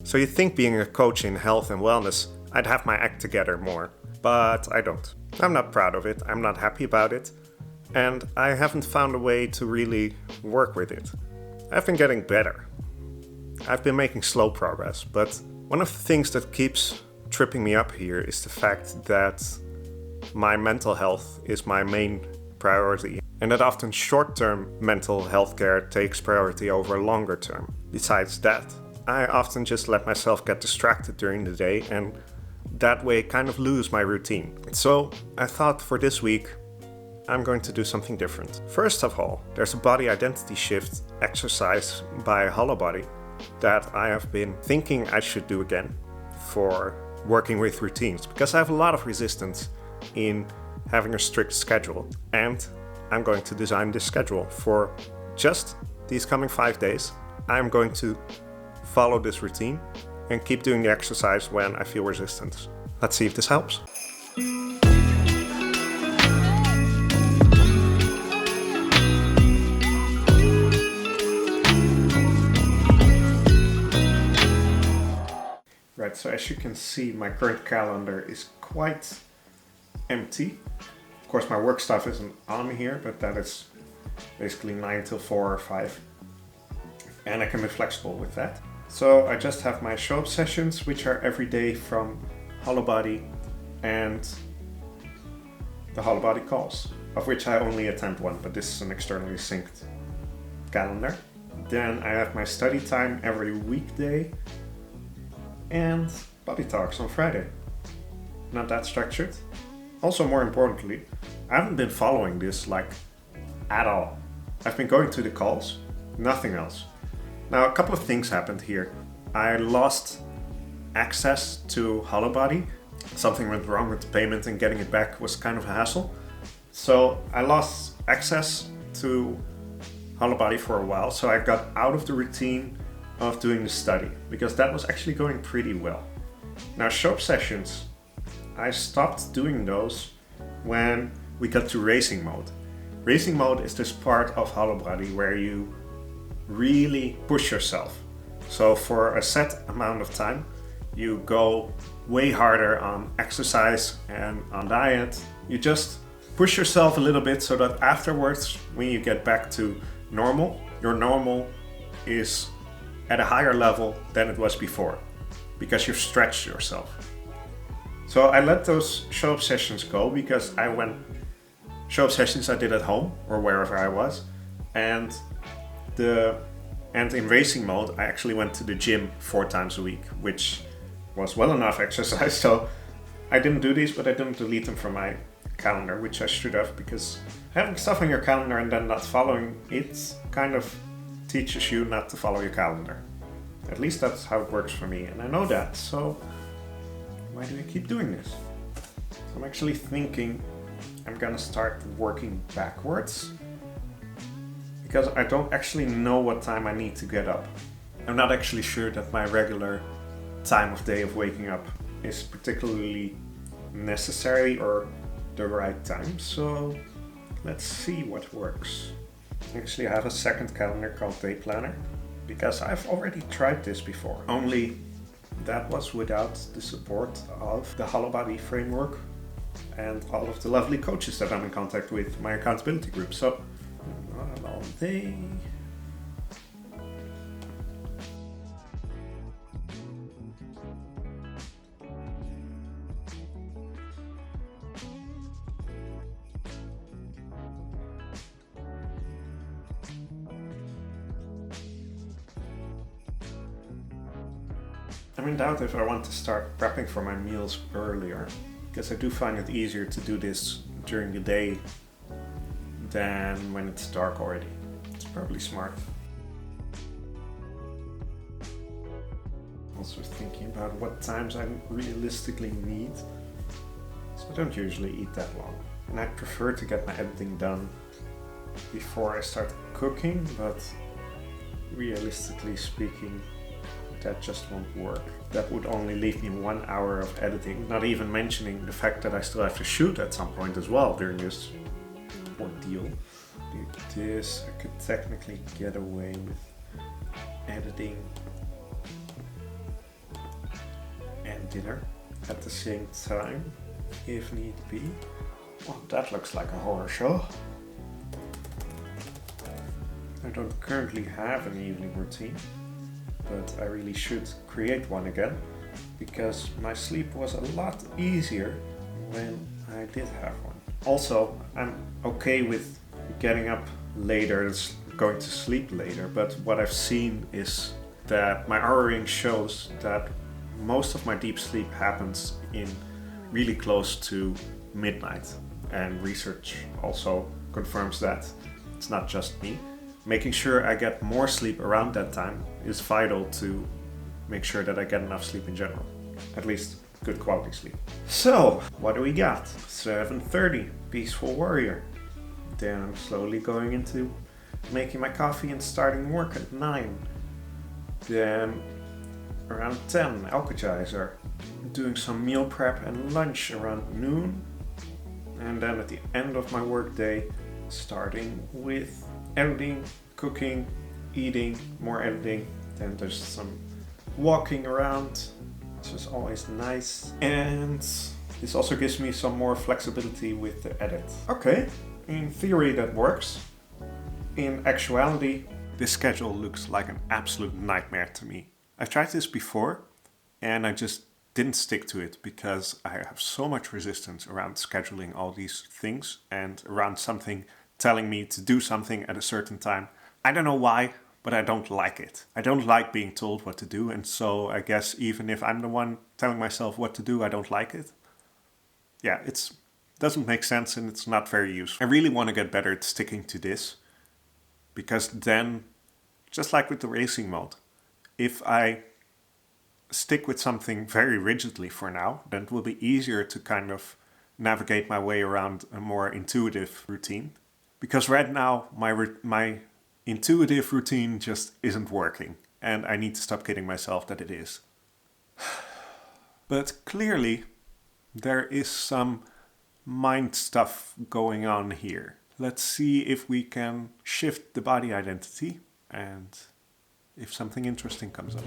So you'd think being a coach in health and wellness, I'd have my act together more, but I don't. I'm not proud of it, I'm not happy about it, and I haven't found a way to really work with it. I've been getting better. I've been making slow progress, but one of the things that keeps tripping me up here is the fact that my mental health is my main priority, and that often short-term mental health care takes priority over longer term. Besides that, I often just let myself get distracted during the day and that way kind of lose my routine. So I thought for this week, I'm going to do something different. First of all, there's a body identity shift exercise by HoloBody that I have been thinking I should do again for working with routines, because I have a lot of resistance in having a strict schedule, and I'm going to design this schedule for just these coming 5 days. I'm going to follow this routine and keep doing the exercise when I feel resistance. Let's see if this helps. Right, so as you can see, my current calendar is quite empty. Of course, my work stuff isn't on here, but that is basically 9 till 4 or 5. And I can be flexible with that. So I just have my show-up sessions, which are every day from HoloBody, and the HoloBody calls, of which I only attend one, but this is an externally synced calendar. Then I have my study time every weekday, and body talks on Friday. Not that structured. Also, more importantly, I haven't been following this at all. I've been going to the calls, nothing else. Now, a couple of things happened here. I lost access to HoloBody. Something went wrong with the payment, and getting it back was kind of a hassle. So I lost access to HoloBody for a while, so I got out of the routine of doing the study, because that was actually going pretty well. Now, show-up sessions, I stopped doing those when we got to racing mode. Racing mode is this part of HoloBody where you really push yourself. So for a set amount of time, you go way harder on exercise and on diet. You just push yourself a little bit so that afterwards, when you get back to normal, your normal is at a higher level than it was before, because you've stretched yourself. So I let those show-up sessions go, because I went show-up sessions I did at home or wherever I was, and in racing mode I actually went to the gym 4 times a week, which was well enough exercise. So I didn't do these, but I didn't delete them from my calendar, which I should have, because having stuff on your calendar and then not following it kind of teaches you not to follow your calendar. At least that's how it works for me, and I know that, so why do I keep doing this? So I'm actually thinking I'm gonna start working backwards, because I don't actually know what time I need to get up. I'm not actually sure that my regular time of day of waking up is particularly necessary or the right time, so let's see what works. Actually, I have a second calendar called Day Planner, because I've already tried this before, only that was without the support of the HoloBody framework and all of the lovely coaches that I'm in contact with, my accountability group. So, not a long day. I'm in doubt if I want to start prepping for my meals earlier, because I do find it easier to do this during the day than when it's dark already. It's probably smart. Also thinking about what times I realistically need. So I don't usually eat that long. And I prefer to get my editing done before I start cooking, but realistically speaking, that just won't work. That would only leave me 1 hour of editing, not even mentioning the fact that I still have to shoot at some point as well during this ordeal. This I could technically get away with editing dinner at the same time, if need be. Well, that looks like a horror show. I don't currently have an evening routine, but I really should create one again, because my sleep was a lot easier when I did have one. Also, I'm okay with getting up later, going to sleep later, but what I've seen is that my Oura ring shows that most of my deep sleep happens in really close to midnight, and research also confirms that. It's not just me. Making sure I get more sleep around that time is vital to make sure that I get enough sleep in general. At least good quality sleep. So, what do we got? 7:30, Peaceful Warrior. Then I'm slowly going into making my coffee and starting work at 9. Then around 10, Alkagizer. Doing some meal prep and lunch around noon. And then at the end of my workday, starting with editing, cooking, eating, more editing. Then there's some walking around, which is always nice. And this also gives me some more flexibility with the edit. Okay, in theory that works. In actuality, this schedule looks like an absolute nightmare to me. I've tried this before and I just didn't stick to it because I have so much resistance around scheduling all these things and around something telling me to do something at a certain time. I don't know why, but I don't like it. I don't like being told what to do, and so I guess even if I'm the one telling myself what to do, I don't like it. Yeah, it doesn't make sense and it's not very useful. I really want to get better at sticking to this, because then, just like with the racing mode, if I stick with something very rigidly for now, then it will be easier to kind of navigate my way around a more intuitive routine. Because right now, my intuitive routine just isn't working, and I need to stop kidding myself that it is. But clearly, there is some mind stuff going on here. Let's see if we can shift the body identity, and if something interesting comes up.